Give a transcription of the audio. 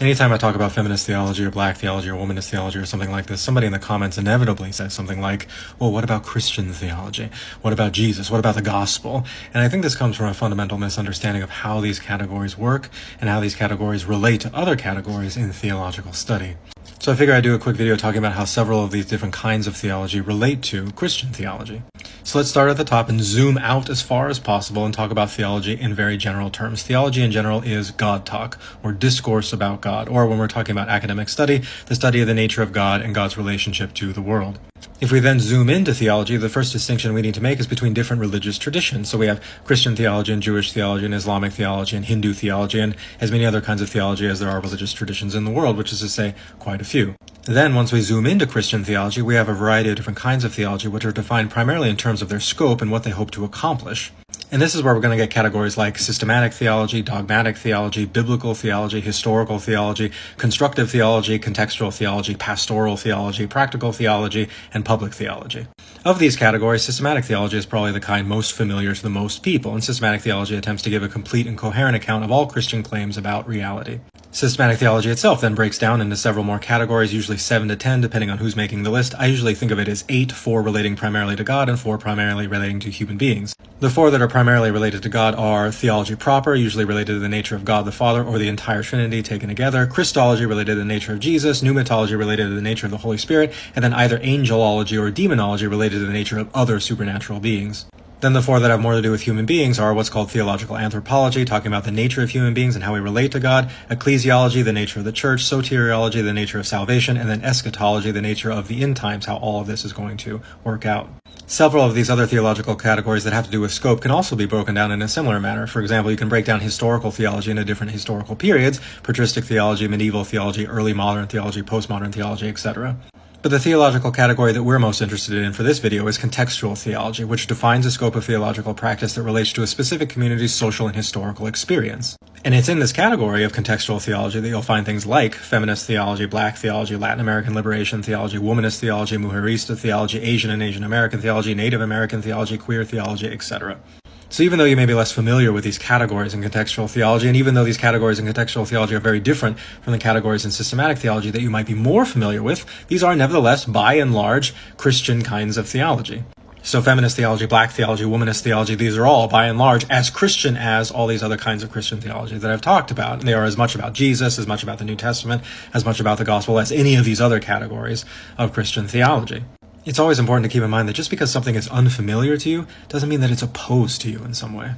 Anytime I talk about feminist theology or black theology or womanist theology or something like this, somebody in the comments inevitably says something like, well, what about Christian theology? What about Jesus? What about the gospel? And I think this comes from a fundamental misunderstanding of how these categories work and how these categories relate to other categories in theological study. So I figure I'd do a quick video talking about how several of these different kinds of theology relate to Christian theology. So let's start at the top and zoom out as far as possible and talk about theology in very general terms. Theology in general is God talk, or discourse about God, or when we're talking about academic study, the study of the nature of God and God's relationship to the world. If we then zoom into theology, the first distinction we need to make is between different religious traditions. So we have Christian theology and Jewish theology and Islamic theology and Hindu theology and as many other kinds of theology as there are religious traditions in the world, which is to say quite a few. Then once we zoom into Christian theology, we have a variety of different kinds of theology which are defined primarily in terms of their scope and what they hope to accomplish. And this is where we're going to get categories like systematic theology, dogmatic theology, biblical theology, historical theology, constructive theology, contextual theology, pastoral theology, practical theology, and public theology. Of these categories, systematic theology is probably the kind most familiar to the most people, and systematic theology attempts to give a complete and coherent account of all Christian claims about reality. Systematic theology itself then breaks down into several more categories, usually 7 to 10, depending on who's making the list. I usually think of it as 8, 4 relating primarily to God and 4 primarily relating to human beings. The 4 that are primarily related to God are theology proper, usually related to the nature of God the Father or the entire Trinity taken together, Christology related to the nature of Jesus, pneumatology related to the nature of the Holy Spirit, and then either angelology or demonology related to the nature of other supernatural beings. Then the 4 that have more to do with human beings are what's called theological anthropology, talking about the nature of human beings and how we relate to God, ecclesiology, the nature of the church, soteriology, the nature of salvation, and then eschatology, the nature of the end times, how all of this is going to work out. Several of these other theological categories that have to do with scope can also be broken down in a similar manner. For example, you can break down historical theology into different historical periods, patristic theology, medieval theology, early modern theology, postmodern theology, etc. But the theological category that we're most interested in for this video is contextual theology, which defines a scope of theological practice that relates to a specific community's social and historical experience. And it's in this category of contextual theology that you'll find things like feminist theology, black theology, Latin American liberation theology, womanist theology, mujerista theology, Asian and Asian American theology, Native American theology, queer theology, etc. So even though you may be less familiar with these categories in contextual theology, and even though these categories in contextual theology are very different from the categories in systematic theology that you might be more familiar with, these are nevertheless, by and large, Christian kinds of theology. So feminist theology, black theology, womanist theology, these are all, by and large, as Christian as all these other kinds of Christian theology that I've talked about. And they are as much about Jesus, as much about the New Testament, as much about the gospel as any of these other categories of Christian theology. It's always important to keep in mind that just because something is unfamiliar to you doesn't mean that it's opposed to you in some way.